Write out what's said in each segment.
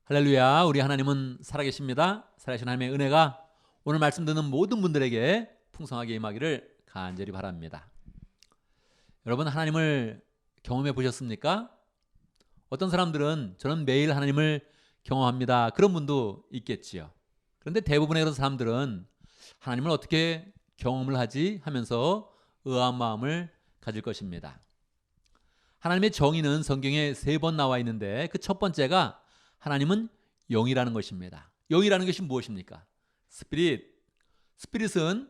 할렐루야. 우리 하나님은 살아계십니다. 살아계신 하나님의 은혜가 오늘 말씀 듣는 모든 분들에게 풍성하게 임하기를 간절히 바랍니다. 여러분, 하나님을 경험해 보셨습니까? 어떤 사람들은 저는 매일 하나님을 경험합니다, 그런 분도 있겠지요. 그런데 대부분의 그런 사람들은 하나님을 어떻게 경험을 하지 하면서 의아한 마음을 가질 것입니다. 하나님의 정의는 성경에 3번 나와 있는데 그 첫 번째가 하나님은 영이라는 것입니다. 영이라는 것이 무엇입니까? 스피릿. 스피릿은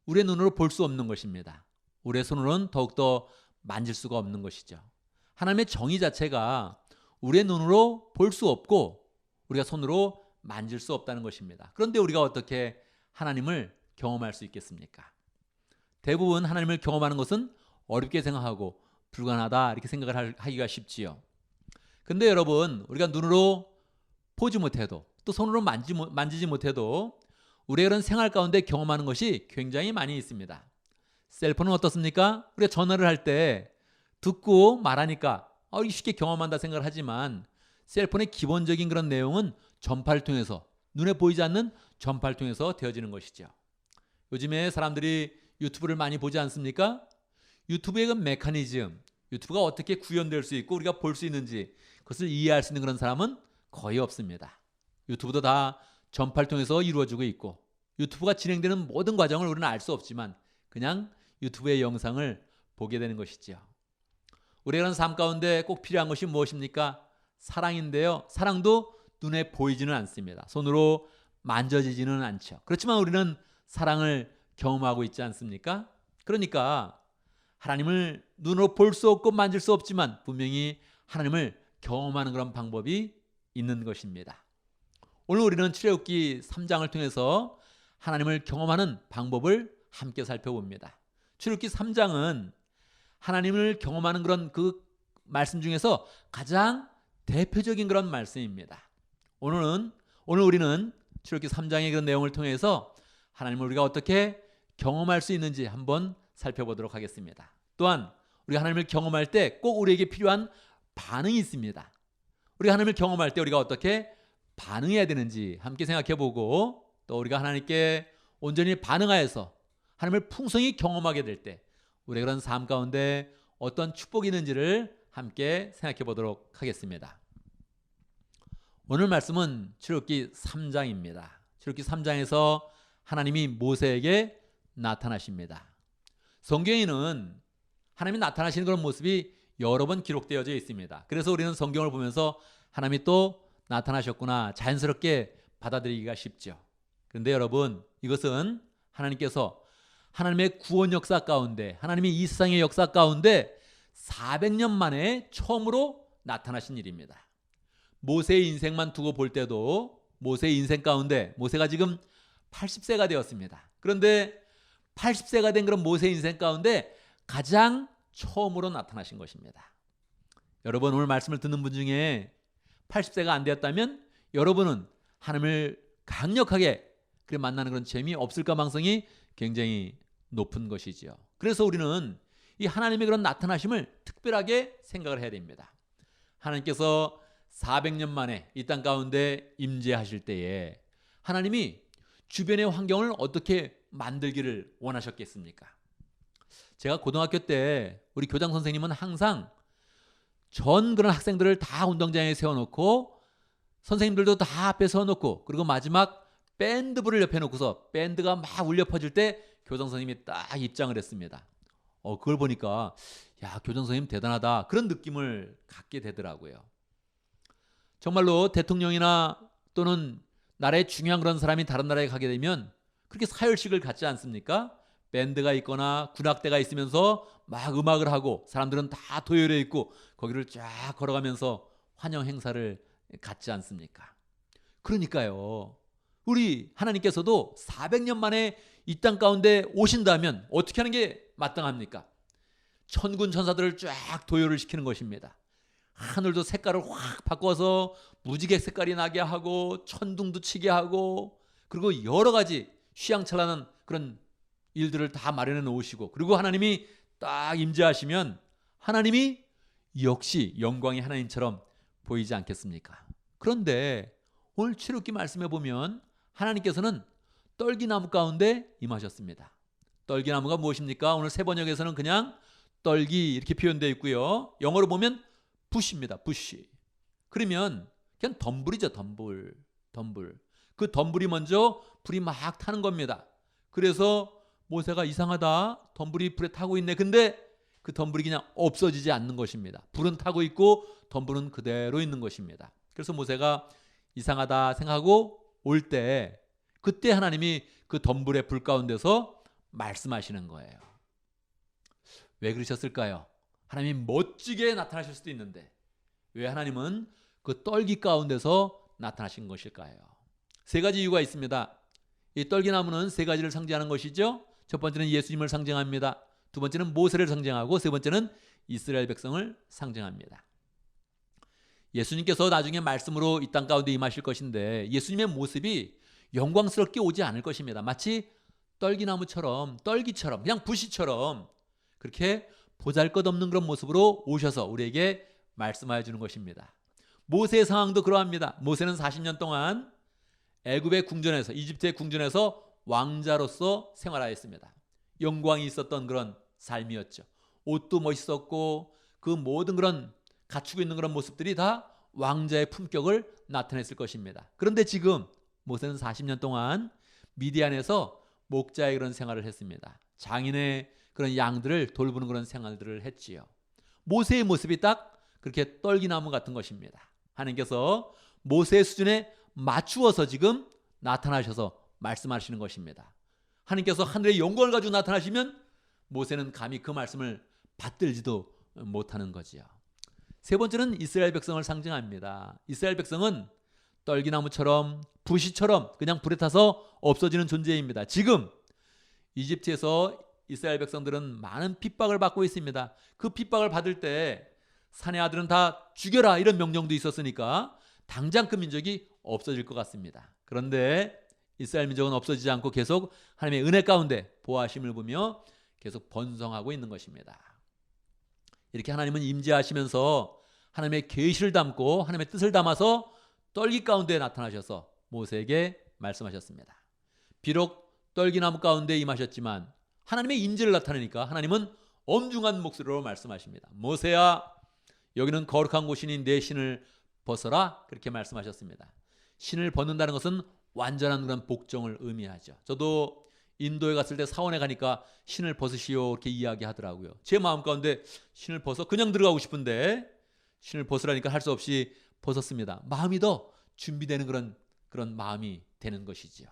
우리의 눈으로 볼 수 없는 것입니다. 우리의 손으로는 더욱더 만질 수가 없는 것이죠. 하나님의 정의 자체가 우리의 눈으로 볼 수 없고 우리가 손으로 만질 수 없다는 것입니다. 그런데 우리가 어떻게 하나님을 경험할 수 있겠습니까? 대부분 하나님을 경험하는 것은 어렵게 생각하고 불가능하다 이렇게 생각을 하기가 쉽지요. 근데 여러분, 우리가 눈으로 보지 못해도 또 손으로 만지지 못해도 우리가 그런 생활 가운데 경험하는 것이 굉장히 많이 있습니다. 셀폰은 어떻습니까? 우리가 전화를 할 때 듣고 말하니까 쉽게 경험한다 생각을 하지만 셀폰의 기본적인 그런 내용은 전파를 통해서, 눈에 보이지 않는 전파를 통해서 되어지는 것이죠. 요즘에 사람들이 유튜브를 많이 보지 않습니까? 유튜브의 그 메커니즘, 유튜브가 어떻게 구현될 수 있고 우리가 볼 수 있는지 그것을 이해할 수 있는 그런 사람은 거의 없습니다. 유튜브도 다 전파를 통해서 이루어지고 있고 유튜브가 진행되는 모든 과정을 우리는 알 수 없지만 그냥 유튜브의 영상을 보게 되는 것이죠. 우리가 그런 삶 가운데 꼭 필요한 것이 무엇입니까? 사랑인데요. 사랑도 눈에 보이지는 않습니다. 손으로 만져지지는 않죠. 그렇지만 우리는 사랑을 경험하고 있지 않습니까? 그러니까 하나님을 눈으로 볼 수 없고 만질 수 없지만 분명히 하나님을 경험하는 그런 방법이 있는 것입니다. 오늘 우리는 출애굽기 3장을 통해서 하나님을 경험하는 방법을 함께 살펴봅니다. 출애굽기 3장은 하나님을 경험하는 그런 그 말씀 중에서 가장 대표적인 그런 말씀입니다. 오늘 우리는 출애굽기 3장의 그런 내용을 통해서 하나님을 우리가 어떻게 경험할 수 있는지 한번 살펴보도록 하겠습니다. 또한 우리가 하나님을 경험할 때 꼭 우리에게 필요한 반응이 있습니다. 우리가 하나님을 경험할 때 우리가 어떻게 반응해야 되는지 함께 생각해보고 또 우리가 하나님께 온전히 반응하여서 하나님을 풍성히 경험하게 될 때 우리의 그런 삶 가운데 어떤 축복이 있는지를 함께 생각해보도록 하겠습니다. 오늘 말씀은 출애굽기 3장입니다. 출애굽기 3장에서 하나님이 모세에게 나타나십니다. 성경에는 하나님이 나타나시는 그런 모습이 여러 번 기록되어져 있습니다. 그래서 우리는 성경을 보면서 하나님이 또 나타나셨구나 자연스럽게 받아들이기가 쉽죠. 그런데 여러분, 이것은 하나님께서 하나님의 구원 역사 가운데, 하나님이 이 세상의 역사 가운데 400년 만에 처음으로 나타나신 일입니다. 모세의 인생만 두고 볼 때도 모세의 인생 가운데 모세가 지금 80세가 되었습니다. 그런데 80세가 된 그런 모세의 인생 가운데 가장 처음으로 나타나신 것입니다. 여러분, 오늘 말씀을 듣는 분 중에 80세가 안 되었다면 여러분은 하나님을 강력하게 만나는 그런 재미 없을 가능성이 굉장히 높은 것이지요. 그래서 우리는 이 하나님의 그런 나타나심을 특별하게 생각을 해야 됩니다. 하나님께서 400년 만에 이 땅 가운데 임재하실 때에 하나님이 주변의 환경을 어떻게 만들기를 원하셨겠습니까? 제가 고등학교 때 우리 교장 선생님은 항상 전 그런 학생들을 다 운동장에 세워놓고 선생님들도 다 앞에 세워놓고 그리고 마지막 밴드부를 옆에 놓고서 밴드가 막 울려 퍼질 때 교장 선생님이 딱 입장을 했습니다. 그걸 보니까 야, 교장 선생님 대단하다 그런 느낌을 갖게 되더라고요. 정말로 대통령이나 또는 나라의 중요한 그런 사람이 다른 나라에 가게 되면 그렇게 사열식을 갖지 않습니까? 밴드가 있거나 군악대가 있으면서 막 음악을 하고 사람들은 다 도열해 있고 거기를 쫙 걸어가면서 환영 행사를 갖지 않습니까? 그러니까요, 우리 하나님께서도 400년 만에 이 땅 가운데 오신다면 어떻게 하는 게 마땅합니까? 천군 천사들을 쫙 도열을 시키는 것입니다. 하늘도 색깔을 확 바꿔서 무지개 색깔이 나게 하고 천둥도 치게 하고 그리고 여러 가지 휘황찬란한 그런 일들을 다 마련해 놓으시고 그리고 하나님이 딱 임재하시면 하나님이 역시 영광의 하나님처럼 보이지 않겠습니까? 그런데 오늘 출애굽기 말씀해 보면 하나님께서는 떨기나무 가운데 임하셨습니다. 떨기나무가 무엇입니까? 오늘 새 번역에서는 그냥 떨기 이렇게 표현되어 있고요. 영어로 보면 부시입니다. 부시. 그러면 그냥 덤불이죠. 덤불. 그 덤불이 먼저 불이 막 타는 겁니다. 그래서 모세가 이상하다. 덤불이 불에 타고 있네. 근데 그 덤불이 그냥 없어지지 않는 것입니다. 불은 타고 있고 덤불은 그대로 있는 것입니다. 그래서 모세가 이상하다 생각하고 올 때 그때 하나님이 그 덤불의 불 가운데서 말씀하시는 거예요. 왜 그러셨을까요? 하나님이 멋지게 나타나실 수도 있는데 왜 하나님은 그 떨기 가운데서 나타나신 것일까요? 세 가지 이유가 있습니다. 이 떨기나무는 세 가지를 상징하는 것이죠. 첫 번째는 예수님을 상징합니다. 두 번째는 모세를 상징하고 세 번째는 이스라엘 백성을 상징합니다. 예수님께서 나중에 말씀으로 이 땅 가운데 임하실 것인데 예수님의 모습이 영광스럽게 오지 않을 것입니다. 마치 떨기나무처럼 떨기처럼 그냥 부시처럼 그렇게 보잘것없는 그런 모습으로 오셔서 우리에게 말씀하여 주는 것입니다. 모세의 상황도 그러합니다. 모세는 40년 동안 애굽의 궁전에서 이집트의 궁전에서 왕자로서 생활하였습니다. 영광이 있었던 그런 삶이었죠. 옷도 멋있었고 그 모든 그런 갖추고 있는 그런 모습들이 다 왕자의 품격을 나타냈을 것입니다. 그런데 지금 모세는 40년 동안 미디안에서 목자의 그런 생활을 했습니다. 장인의 그런 양들을 돌보는 그런 생활들을 했지요. 모세의 모습이 딱 그렇게 떨기나무 같은 것입니다. 하나님께서 모세의 수준에 맞추어서 지금 나타나셔서 말씀하시는 것입니다. 하나님께서 하늘의 영광을 가지고 나타나시면 모세는 감히 그 말씀을 받들지도 못하는 거지요. 세 번째는 이스라엘 백성을 상징합니다. 이스라엘 백성은 떨기나무처럼 부시처럼 그냥 불에 타서 없어지는 존재입니다. 지금 이집트에서 이스라엘 백성들은 많은 핍박을 받고 있습니다. 그 핍박을 받을 때 산의 아들은 다 죽여라 이런 명령도 있었으니까 당장 그 민족이 없어질 것 같습니다. 그런데 이스라엘 민족은 없어지지 않고 계속 하나님의 은혜 가운데 보호하심을 보며 계속 번성하고 있는 것입니다. 이렇게 하나님은 임재하시면서 하나님의 계시를 담고 하나님의 뜻을 담아서 떨기 가운데 나타나셔서 모세에게 말씀하셨습니다. 비록 떨기나무 가운데 임하셨지만 하나님의 임재를 나타내니까 하나님은 엄중한 목소리로 말씀하십니다. 모세야, 여기는 거룩한 곳이니 내 신을 벗어라, 그렇게 말씀하셨습니다. 신을 벗는다는 것은 완전한 그런 복종을 의미하죠. 저도 인도에 갔을 때 사원에 가니까 신을 벗으시오 이렇게 이야기하더라고요. 제 마음 가운데 신을 벗어 그냥 들어가고 싶은데 신을 벗으라니까 할 수 없이 벗었습니다. 마음이 더 준비되는 그런 마음이 되는 것이지요.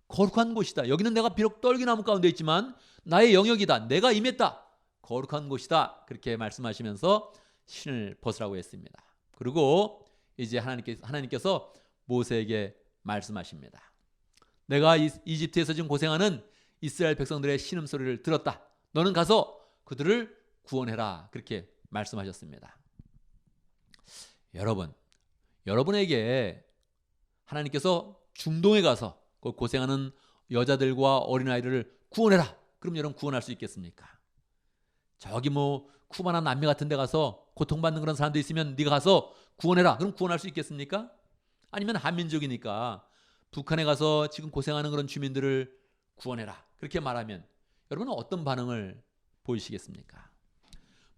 거룩한 곳이다. 여기는 내가 비록 떨기나무 가운데 있지만 나의 영역이다. 내가 임했다. 거룩한 곳이다. 그렇게 말씀하시면서 신을 벗으라고 했습니다. 그리고 이제 하나님께서 모세에게 말씀하십니다. 내가 이집트에서 지금 고생하는 이스라엘 백성들의 신음소리를 들었다. 너는 가서 그들을 구원해라. 그렇게 말씀하셨습니다. 여러분에게 하나님께서 중동에 가서 고생하는 여자들과 어린아이들을 구원해라. 그럼 여러분 구원할 수 있겠습니까? 저기 쿠바나 남미 같은 데 가서 고통받는 그런 사람도 있으면 네가 가서 구원해라. 그럼 구원할 수 있겠습니까? 아니면 한민족이니까 북한에 가서 지금 고생하는 그런 주민들을 구원해라. 그렇게 말하면 여러분은 어떤 반응을 보이시겠습니까?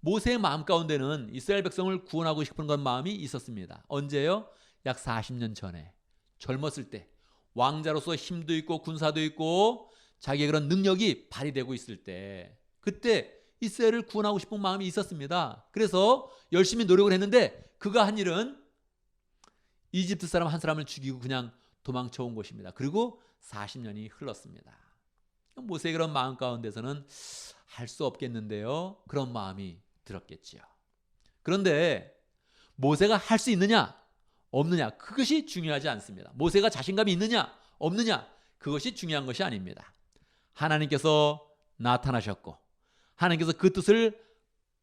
모세의 마음 가운데는 이스라엘 백성을 구원하고 싶은 그런 마음이 있었습니다. 언제요? 약 40년 전에 젊었을 때 왕자로서 힘도 있고 군사도 있고 자기의 그런 능력이 발휘되고 있을 때 그때 이스라엘을 구원하고 싶은 마음이 있었습니다. 그래서 열심히 노력을 했는데 그가 한 일은 이집트 사람 한 사람을 죽이고 그냥 도망쳐 온 것입니다. 그리고 40년이 흘렀습니다. 모세의 그런 마음 가운데서는 할 수 없겠는데요. 그런 마음이 들었겠지요. 그런데 모세가 할 수 있느냐 없느냐 그것이 중요하지 않습니다. 모세가 자신감이 있느냐 없느냐 그것이 중요한 것이 아닙니다. 하나님께서 나타나셨고 하나님께서 그 뜻을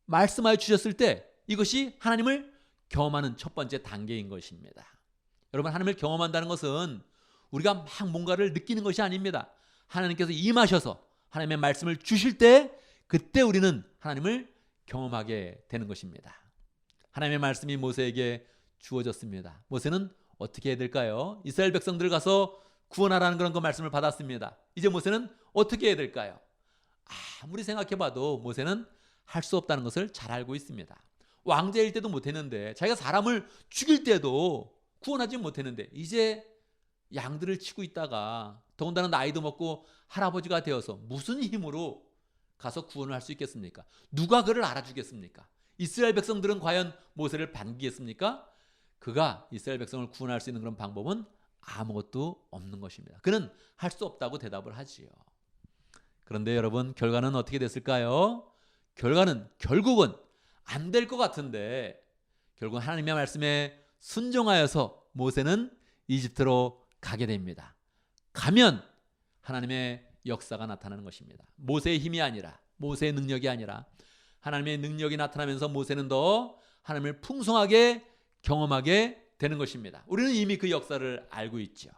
말씀하여 주셨을 때 이것이 하나님을 경험하는 첫 번째 단계인 것입니다. 여러분, 하나님을 경험한다는 것은 우리가 막 뭔가를 느끼는 것이 아닙니다. 하나님께서 임하셔서 하나님의 말씀을 주실 때 그때 우리는 하나님을 경험하게 되는 것입니다. 하나님의 말씀이 모세에게 주어졌습니다. 모세는 어떻게 해야 될까요? 이스라엘 백성들 가서 구원하라는 그런 그 말씀을 받았습니다. 이제 모세는 어떻게 해야 될까요? 아무리 생각해봐도 모세는 할 수 없다는 것을 잘 알고 있습니다. 왕자일 때도 못했는데, 자기가 사람을 죽일 때도 구원하지 못했는데, 이제 양들을 치고 있다가 더군다나 나이도 먹고 할아버지가 되어서 무슨 힘으로 가서 구원을 할 수 있겠습니까? 누가 그를 알아주겠습니까? 이스라엘 백성들은 과연 모세를 반기겠습니까? 그가 이스라엘 백성을 구원할 수 있는 그런 방법은 아무것도 없는 것입니다. 그는 할 수 없다고 대답을 하지요. 그런데 여러분, 결과는 어떻게 됐을까요? 결과는 결국은 안 될 것 같은데, 결국 하나님의 말씀에 순종하여서 모세는 이집트로 가게 됩니다. 가면 하나님의 역사가 나타나는 것입니다. 모세의 힘이 아니라, 모세의 능력이 아니라 하나님의 능력이 나타나면서 모세는 더 하나님을 풍성하게 경험하게 되는 것입니다. 우리는 이미 그 역사를 알고 있죠.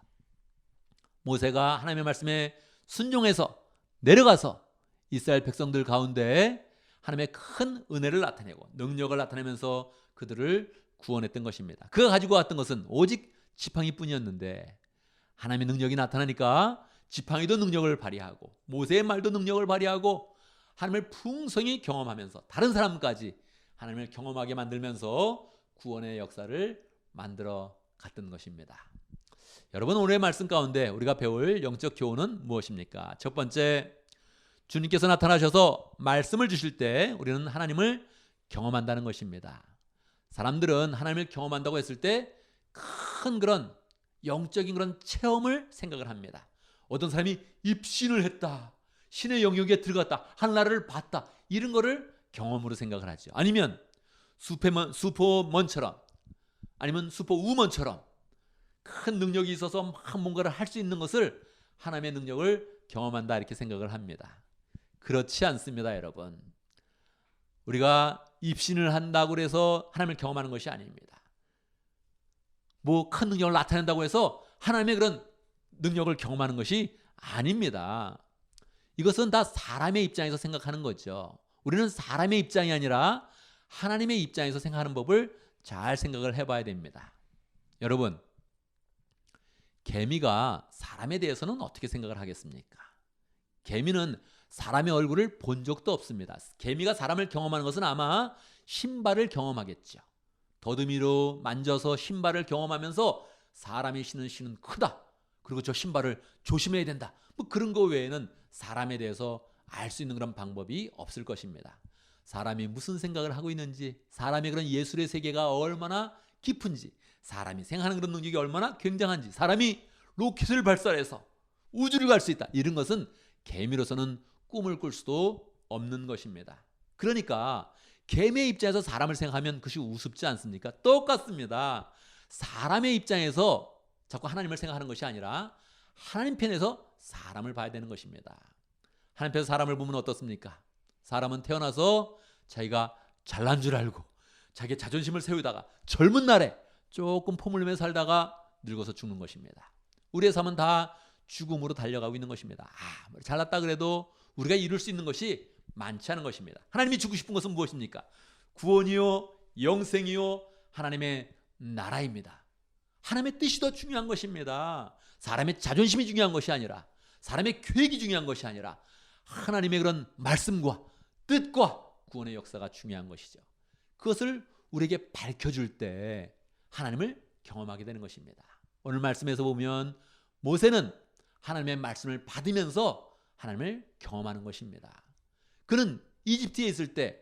모세가 하나님의 말씀에 순종해서 내려가서 이스라엘 백성들 가운데 하나님의 큰 은혜를 나타내고 능력을 나타내면서 그들을 구원했던 것입니다. 그가 가지고 왔던 것은 오직 지팡이뿐이었는데, 하나님의 능력이 나타나니까 지팡이도 능력을 발휘하고 모세의 말도 능력을 발휘하고 하나님을 풍성히 경험하면서 다른 사람까지 하나님을 경험하게 만들면서 구원의 역사를 만들어 갔던 것입니다. 여러분, 오늘의 말씀 가운데 우리가 배울 영적 교훈은 무엇입니까? 첫 번째, 주님께서 나타나셔서 말씀을 주실 때 우리는 하나님을 경험한다는 것입니다. 사람들은 하나님을 경험한다고 했을 때 큰 그런 영적인 그런 체험을 생각을 합니다. 어떤 사람이 입신을 했다, 신의 영역에 들어갔다, 하늘나라를 봤다, 이런 거를 경험으로 생각을 하죠. 아니면 슈퍼먼처럼, 아니면 슈퍼우먼처럼 큰 능력이 있어서 막 뭔가를 할 수 있는 것을 하나님의 능력을 경험한다, 이렇게 생각을 합니다. 그렇지 않습니다, 여러분. 우리가 입신을 한다고 해서 하나님을 경험하는 것이 아닙니다. 뭐 큰 능력을 나타낸다고 해서 하나님의 그런 능력을 경험하는 것이 아닙니다. 이것은 다 사람의 입장에서 생각하는 거죠. 우리는 사람의 입장이 아니라 하나님의 입장에서 생각하는 법을 잘 생각을 해봐야 됩니다. 여러분, 개미가 사람에 대해서는 어떻게 생각을 하겠습니까? 개미는 사람의 얼굴을 본 적도 없습니다. 개미가 사람을 경험하는 것은 아마 신발을 경험하겠죠. 더듬이로 만져서 신발을 경험하면서 사람이 신은 신은 크다, 그리고 저 신발을 조심해야 된다, 뭐 그런 거 외에는 사람에 대해서 알 수 있는 그런 방법이 없을 것입니다. 사람이 무슨 생각을 하고 있는지, 사람의 그런 예술의 세계가 얼마나 깊은지, 사람이 생각하는 그런 능력이 얼마나 굉장한지, 사람이 로켓을 발사해서 우주를 갈 수 있다, 이런 것은 개미로서는 꿈을 꿀 수도 없는 것입니다. 그러니까 개미의 입장에서 사람을 생각하면 그것이 우습지 않습니까? 똑같습니다. 사람의 입장에서 자꾸 하나님을 생각하는 것이 아니라 하나님 편에서 사람을 봐야 되는 것입니다. 하나님 편에서 사람을 보면 어떻습니까? 사람은 태어나서 자기가 잘난 줄 알고 자기의 자존심을 세우다가 젊은 날에 조금 포물리며 살다가 늙어서 죽는 것입니다. 우리의 삶은 다 죽음으로 달려가고 있는 것입니다. 잘났다 그래도 우리가 이룰 수 있는 것이 많지 않은 것입니다. 하나님이 주고 싶은 것은 무엇입니까? 구원이요, 영생이요, 하나님의 나라입니다. 하나님의 뜻이 더 중요한 것입니다. 사람의 자존심이 중요한 것이 아니라, 사람의 계획이 중요한 것이 아니라 하나님의 그런 말씀과 뜻과 구원의 역사가 중요한 것이죠. 그것을 우리에게 밝혀줄 때 하나님을 경험하게 되는 것입니다. 오늘 말씀에서 보면 모세는 하나님의 말씀을 받으면서 하나님을 경험하는 것입니다. 그는 이집트에 있을 때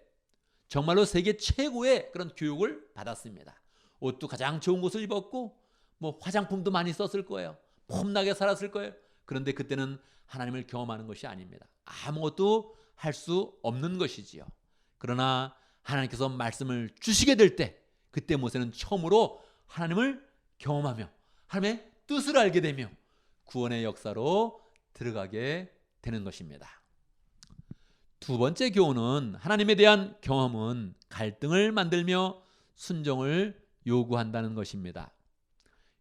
정말로 세계 최고의 그런 교육을 받았습니다. 옷도 가장 좋은 것을 입었고 뭐 화장품도 많이 썼을 거예요. 폼나게 살았을 거예요. 그런데 그때는 하나님을 경험하는 것이 아닙니다. 아무것도 할 수 없는 것이지요. 그러나 하나님께서 말씀을 주시게 될 때, 그때 모세는 처음으로 하나님을 경험하며 하나님의 뜻을 알게 되며 구원의 역사로 들어가게 되는 것입니다. 두 번째 교훈은, 하나님에 대한 경험은 갈등을 만들며 순종을 요구한다는 것입니다.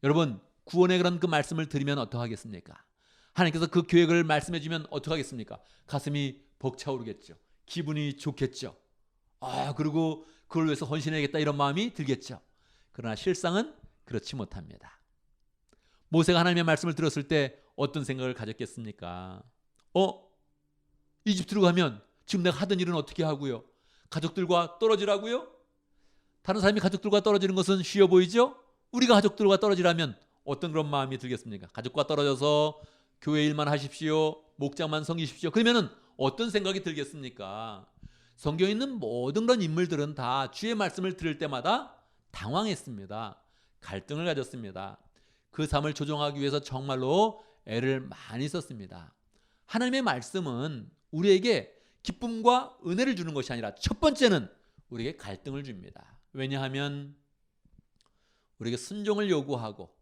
여러분, 구원의 그런 그 말씀을 들으면 어떡하겠습니까? 하나님께서 그 계획을 말씀해 주면 어떡하겠습니까? 가슴이 벅차오르겠죠. 기분이 좋겠죠. 그리고 그걸 위해서 헌신해야겠다, 이런 마음이 들겠죠. 그러나 실상은 그렇지 못합니다. 모세가 하나님의 말씀을 들었을 때 어떤 생각을 가졌겠습니까? 이집트로 가면 지금 내가 하던 일은 어떻게 하고요? 가족들과 떨어지라고요? 다른 사람이 가족들과 떨어지는 것은 쉬워 보이죠? 우리가 가족들과 떨어지라면 어떤 그런 마음이 들겠습니까? 가족과 떨어져서 교회 일만 하십시오. 목장만 섬기십시오. 그러면은 어떤 생각이 들겠습니까? 성경에 있는 모든 그런 인물들은 다 주의 말씀을 들을 때마다 당황했습니다. 갈등을 가졌습니다. 그 삶을 조정하기 위해서 정말로 애를 많이 썼습니다. 하나님의 말씀은 우리에게 기쁨과 은혜를 주는 것이 아니라 첫 번째는 우리에게 갈등을 줍니다. 왜냐하면 우리에게 순종을 요구하고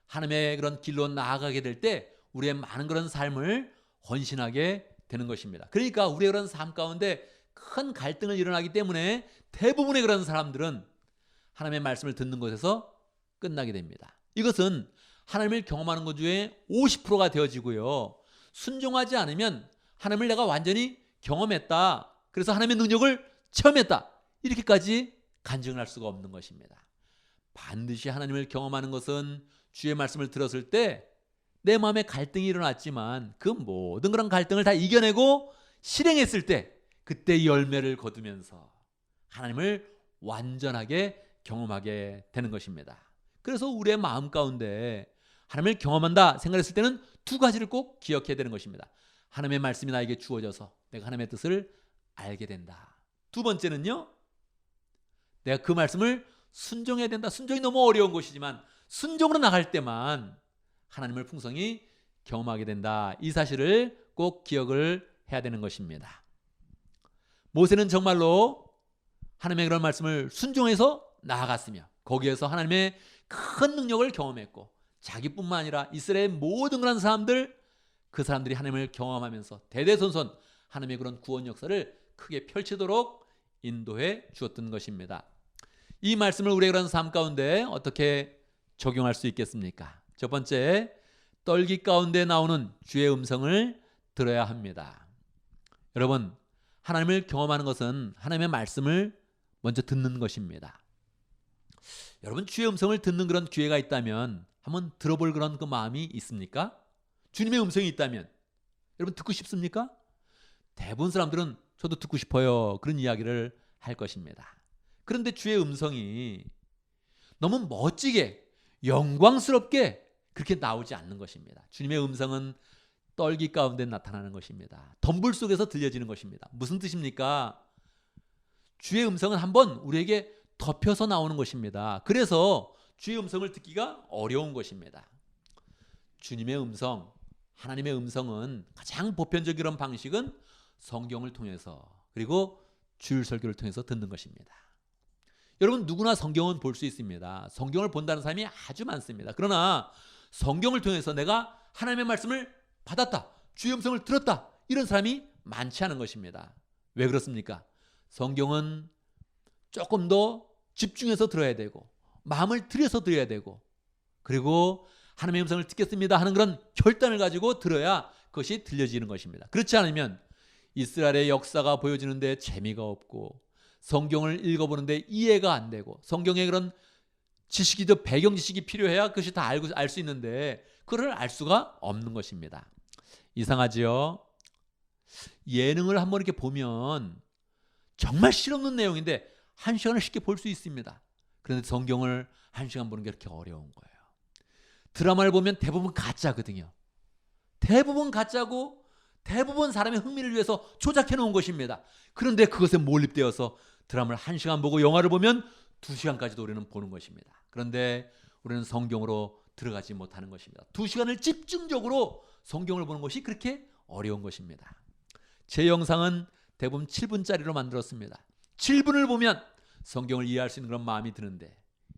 하나님의 그런 길로 나아가게 될 때 우리의 많은 그런 삶을 헌신하게 되는 것입니다. 그러니까 우리의 그런 삶 가운데 큰 갈등을 일어나기 때문에 대부분의 그런 사람들은 하나님의 말씀을 듣는 것에서 끝나게 됩니다. 이것은 하나님을 경험하는 것 중에 50%가 되어지고요. 순종하지 않으면 하나님을 내가 완전히 경험했다. 그래서 하나님의 능력을 체험했다. 이렇게까지 간증을 할 수가 없는 것입니다. 반드시 하나님을 경험하는 것은 주의 말씀을 들었을 때 내 마음에 갈등이 일어났지만 그 모든 그런 갈등을 다 이겨내고 실행했을 때 그때 열매를 거두면서 하나님을 완전하게 경험하게 되는 것입니다. 그래서 우리의 마음 가운데 하나님을 경험한다 생각했을 때는 두 가지를 꼭 기억해야 되는 것입니다. 하나님의 말씀이 나에게 주어져서 내가 하나님의 뜻을 알게 된다. 두 번째는요, 내가 그 말씀을 순종해야 된다. 순종이 너무 어려운 것이지만 순종으로 나갈 때만 하나님을 풍성히 경험하게 된다. 이 사실을 꼭 기억을 해야 되는 것입니다. 모세는 정말로 하나님의 그런 말씀을 순종해서 나아갔으며 거기에서 하나님의 큰 능력을 경험했고 자기뿐만 아니라 이스라엘 모든 그런 사람들, 그 사람들이 하나님을 경험하면서 대대손손 하나님의 그런 구원 역사를 크게 펼치도록 인도해 주었던 것입니다. 이 말씀을 우리의 그런 삶 가운데 어떻게 적용할 수 있겠습니까? 첫 번째, 떨기 가운데 나오는 주의 음성을 들어야 합니다. 여러분, 하나님을 경험하는 것은 하나님의 말씀을 먼저 듣는 것입니다. 여러분, 주의 음성을 듣는 그런 기회가 있다면 한번 들어볼 그런 그 마음이 있습니까? 주님의 음성이 있다면 여러분 듣고 싶습니까? 대부분 사람들은 저도 듣고 싶어요. 그런 이야기를 할 것입니다. 그런데 주의 음성이 너무 멋지게 영광스럽게 그렇게 나오지 않는 것입니다. 주님의 음성은 떨기 가운데 나타나는 것입니다. 덤불 속에서 들려지는 것입니다. 무슨 뜻입니까? 주의 음성은 한번 우리에게 덮여서 나오는 것입니다. 그래서 주의 음성을 듣기가 어려운 것입니다. 주님의 음성, 하나님의 음성은 가장 보편적인 그런 방식은 성경을 통해서 그리고 주일 설교를 통해서 듣는 것입니다. 여러분, 누구나 성경은 볼 수 있습니다. 성경을 본다는 사람이 아주 많습니다. 그러나 성경을 통해서 내가 하나님의 말씀을 받았다, 주의 음성을 들었다, 이런 사람이 많지 않은 것입니다. 왜 그렇습니까? 성경은 조금 더 집중해서 들어야 되고 마음을 들여서 들어야 되고 그리고 하나님의 음성을 듣겠습니다 하는 그런 결단을 가지고 들어야 그것이 들려지는 것입니다. 그렇지 않으면 이스라엘의 역사가 보여지는데 재미가 없고 성경을 읽어보는데 이해가 안 되고 성경의 그런 지식이 더 배경 지식이 필요해야 그것이 다 알 수 있는데 그걸 알 수가 없는 것입니다. 이상하지요? 예능을 한번 이렇게 보면 정말 실없는 내용인데 1시간을 쉽게 볼 수 있습니다. 그런데 성경을 1시간 보는 게 그렇게 어려운 거예요. 드라마를 보면 대부분 가짜거든요. 대부분 가짜고 대부분 사람의 흥미를 위해서 조작해 놓은 것입니다. 그런데 그것에 몰입되어서 드라마를 1시간 보고 영화를 보면 2시간까지도 우리는 보는 것입니다. 그런데 우리는 성경으로 들어가지 못하는 것입니다. 2시간을 집중적으로 성경을 보는 것이 그렇게 어려운 것입니다. 제 영상은 대부분 7분짜리로 만들었습니다. 7분을 보면 성경을 이해할 수 있는 그런 마음이 드는데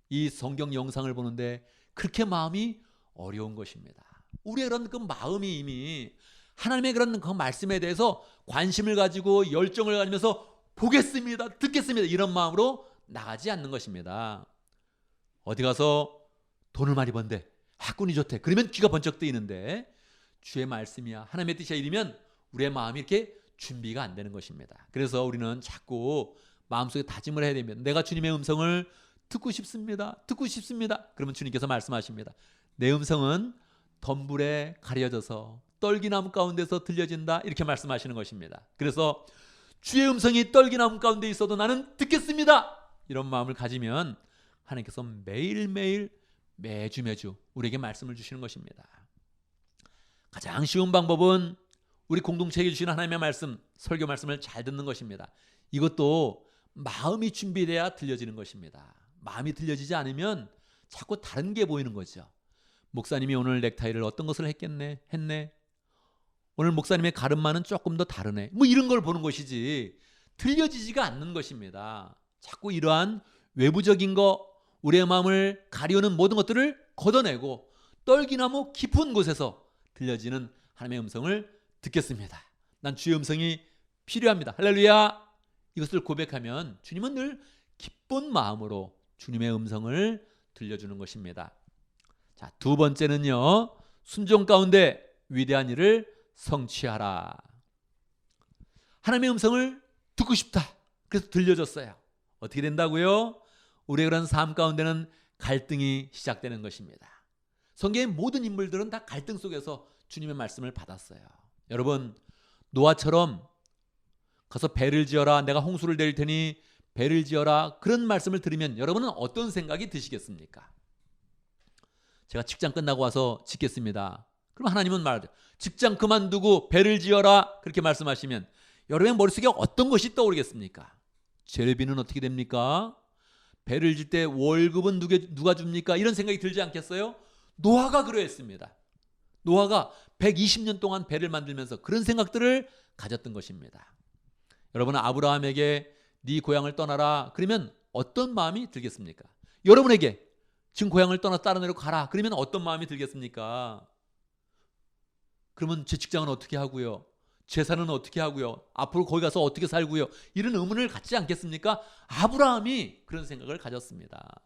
이 성경 영상을 보는데 그렇게 마음이 어려운 것입니다. 우리의 그런 그 마음이 이미 하나님의 그런 그 말씀에 대해서 관심을 가지고 열정을 가지면서 보겠습니다, 듣겠습니다, 이런 마음으로 나가지 않는 것입니다. 어디 가서 돈을 많이 번대, 학군이 좋대, 그러면 귀가 번쩍 뜨이는데 주의 말씀이야, 하나님의 뜻이야 이러면 우리의 마음이 이렇게 준비가 안 되는 것입니다. 그래서 우리는 자꾸 마음속에 다짐을 해야 됩니다. 내가 주님의 음성을 듣고 싶습니다. 듣고 싶습니다. 그러면 주님께서 말씀하십니다. 내 음성은 덤불에 가려져서 떨기나무 가운데서 들려진다. 이렇게 말씀하시는 것입니다. 그래서 주의 음성이 떨기나무 가운데 있어도 나는 듣겠습니다. 이런 마음을 가지면 하나님께서 매일매일 매주 우리에게 말씀을 주시는 것입니다. 가장 쉬운 방법은 우리 공동체에 주시는 하나님의 말씀, 설교 말씀을 잘 듣는 것입니다. 이것도 마음이 준비돼야 들려지는 것입니다. 마음이 들려지지 않으면 자꾸 다른 게 보이는 거죠. 목사님이 오늘 넥타이를 어떤 것을 했네. 오늘 목사님의 가르마는 조금 더 다르네. 뭐 이런 걸 보는 것이지 들려지지가 않는 것입니다. 자꾸 이러한 외부적인 거, 우리의 마음을 가리우는 모든 것들을 걷어내고 떨기나무 깊은 곳에서 들려지는 하나님의 음성을 듣겠습니다. 난 주의 음성이 필요합니다. 할렐루야. 이것을 고백하면 주님은 늘 기쁜 마음으로 주님의 음성을 들려주는 것입니다. 자, 두 번째는요. 순종 가운데 위대한 일을 성취하라. 하나님의 음성을 듣고 싶다. 그래서 들려줬어요. 어떻게 된다고요? 우리의 그런 삶 가운데는 갈등이 시작되는 것입니다. 성경의 모든 인물들은 다 갈등 속에서 주님의 말씀을 받았어요. 여러분, 노아처럼 가서 배를 지어라. 내가 홍수를 내릴 테니 배를 지어라. 그런 말씀을 들으면 여러분은 어떤 생각이 드시겠습니까? 제가 직장 끝나고 와서 짓겠습니다. 그럼 하나님은 말하죠. 직장 그만두고 배를 지어라. 그렇게 말씀하시면 여러분의 머릿속에 어떤 것이 떠오르겠습니까? 재료비는 어떻게 됩니까? 배를 질 때 월급은 누가 줍니까? 이런 생각이 들지 않겠어요? 노아가 그러했습니다. 노아가 120년 동안 배를 만들면서 그런 생각들을 가졌던 것입니다. 여러분은 아브라함에게 네 고향을 떠나라. 그러면 어떤 마음이 들겠습니까? 여러분에게 지금 고향을 떠나서 다른 데로 가라. 그러면 어떤 마음이 들겠습니까? 그러면 제 직장은 어떻게 하고요? 재산은 어떻게 하고요? 앞으로 거기 가서 어떻게 살고요? 이런 의문을 갖지 않겠습니까? 아브라함이 그런 생각을 가졌습니다.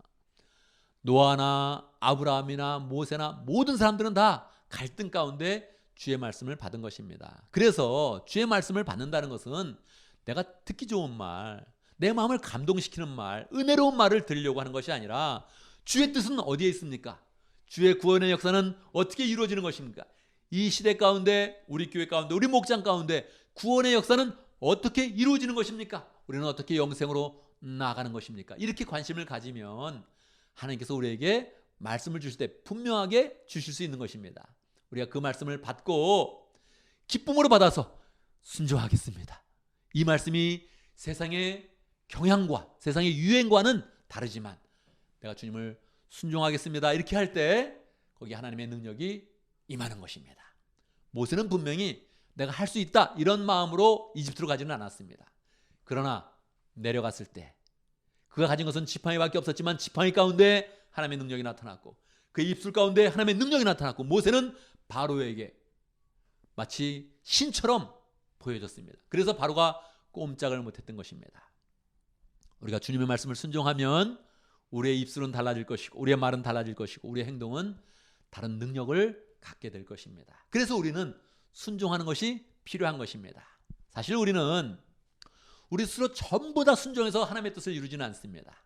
노아나 아브라함이나 모세나 모든 사람들은 다 갈등 가운데 주의 말씀을 받은 것입니다. 그래서 주의 말씀을 받는다는 것은 내가 듣기 좋은 말, 내 마음을 감동시키는 말, 은혜로운 말을 들으려고 하는 것이 아니라 주의 뜻은 어디에 있습니까? 주의 구원의 역사는 어떻게 이루어지는 것입니까? 이 시대 가운데, 우리 교회 가운데, 우리 목장 가운데 구원의 역사는 어떻게 이루어지는 것입니까? 우리는 어떻게 영생으로 나아가는 것입니까? 이렇게 관심을 가지면 하나님께서 우리에게 말씀을 주실 때 분명하게 주실 수 있는 것입니다. 우리가 그 말씀을 받고 기쁨으로 받아서 순종하겠습니다. 이 말씀이 세상의 경향과 세상의 유행과는 다르지만 내가 주님을 순종하겠습니다. 이렇게 할 때 거기 하나님의 능력이 임하는 것입니다. 모세는 분명히 내가 할 수 있다 이런 마음으로 이집트로 가지는 않았습니다. 그러나 내려갔을 때 그가 가진 것은 지팡이밖에 없었지만 지팡이 가운데 하나님의 능력이 나타났고 그의 입술 가운데 하나님의 능력이 나타났고 모세는 바로에게 마치 신처럼 보여졌습니다. 그래서 바로가 꼼짝을 못했던 것입니다. 우리가 주님의 말씀을 순종하면 우리의 입술은 달라질 것이고 우리의 말은 달라질 것이고 우리의 행동은 다른 능력을 갖게 될 것입니다. 그래서 우리는 순종하는 것이 필요한 것입니다. 사실 우리는 우리 스스로 전부 다 순종해서 하나님의 뜻을 이루지는 않습니다.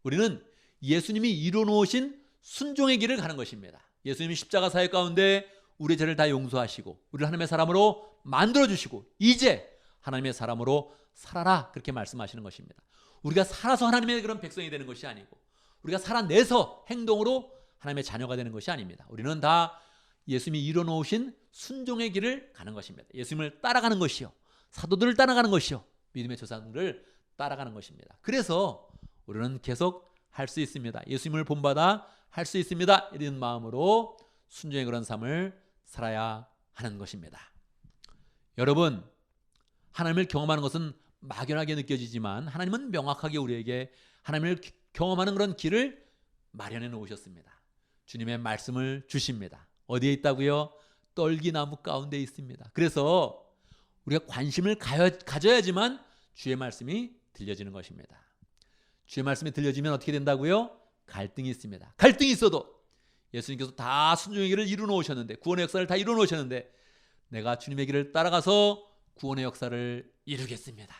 우리는 예수님이 이루어놓으신 순종의 길을 가는 것입니다. 예수님이 십자가 사역 가운데 우리의 죄를 다 용서하시고 우리를 하나님의 사람으로 만들어주시고 이제 하나님의 사람으로 살아라 그렇게 말씀하시는 것입니다. 우리가 살아서 하나님의 그런 백성이 되는 것이 아니고 우리가 살아내서 행동으로 하나님의 자녀가 되는 것이 아닙니다. 우리는 다 예수님이 이뤄놓으신 순종의 길을 가는 것입니다. 예수님을 따라가는 것이요 사도들을 따라가는 것이요 믿음의 조상들을 따라가는 것입니다. 그래서 우리는 계속 할 수 있습니다. 예수님을 본받아 할 수 있습니다. 이런 마음으로 순종의 그런 삶을 살아야 하는 것입니다. 여러분, 하나님을 경험하는 것은 막연하게 느껴지지만 하나님은 명확하게 우리에게 하나님을 경험하는 그런 길을 마련해 놓으셨습니다. 주님의 말씀을 주십니다. 어디에 있다고요? 떨기나무 가운데 있습니다. 그래서 우리가 관심을 가져야지만 주의 말씀이 들려지는 것입니다. 주의 말씀이 들려지면 어떻게 된다고요? 갈등이 있습니다. 갈등이 있어도 예수님께서 다 순종의 길을 이루어 놓으셨는데 구원의 역사를 다 이루어 놓으셨는데 내가 주님의 길을 따라가서 구원의 역사를 이루겠습니다.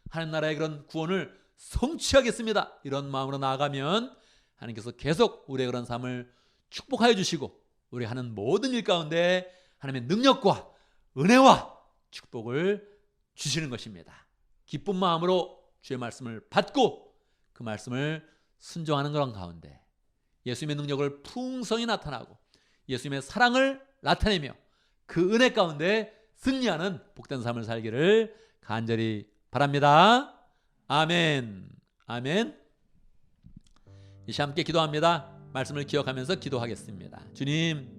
하나님 나라의 그런 구원을 성취하겠습니다. 이런 마음으로 나아가면 하나님께서 계속 우리의 그런 삶을 축복하여 주시고 우리 하는 모든 일 가운데 하나님의 능력과 은혜와 축복을 주시는 것입니다. 기쁜 마음으로 주의 말씀을 받고 그 말씀을 순종하는 그런 가운데 예수님의 능력을 풍성히 나타나고 예수님의 사랑을 나타내며 그 은혜 가운데 승리하는 복된 삶을 살기를 간절히 바랍니다. 아멘. 아멘. 이 시간 함께 기도합니다. 말씀을 기억하면서 기도하겠습니다. 주님,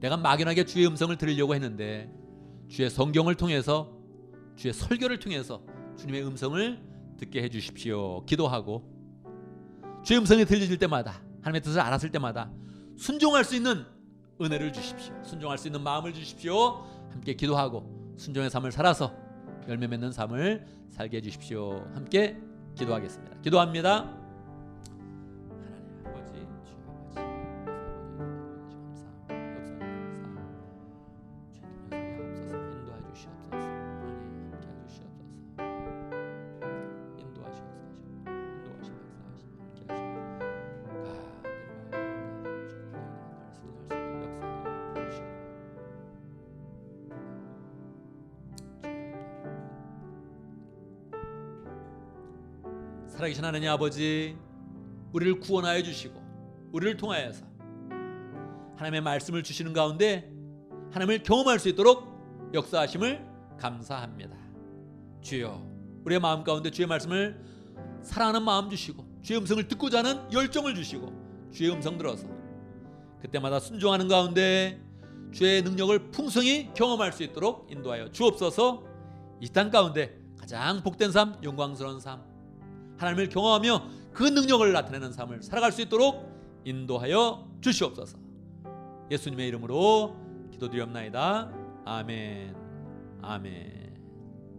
내가 막연하게 주의 음성을 들으려고 했는데 주의 성경을 통해서 주의 설교를 통해서 주님의 음성을 듣게 해주십시오. 기도하고 주의 음성이 들려질 때마다 하나님의 뜻을 알았을 때마다 순종할 수 있는 은혜를 주십시오. 순종할 수 있는 마음을 주십시오. 함께 기도하고 순종의 삶을 살아서 열매 맺는 삶을 살게 해주십시오. 함께 기도하겠습니다. 기도합니다. 살아계신 하나님 아버지, 우리를 구원하여 주시고 우리를 통하여서 하나님의 말씀을 주시는 가운데 하나님을 경험할 수 있도록 역사하심을 감사합니다. 주여, 우리의 마음 가운데 주의 말씀을 사랑하는 마음 주시고 주의 음성을 듣고자 하는 열정을 주시고 주의 음성 들어서 그때마다 순종하는 가운데 주의 능력을 풍성히 경험할 수 있도록 인도하여 주옵소서. 이 땅 가운데 가장 복된 삶, 영광스러운 삶, 하나님을 경험하며 그 능력을 나타내는 삶을 살아갈 수 있도록 인도하여 주시옵소서. 예수님의 이름으로 기도드리옵나이다. 아멘. 아멘.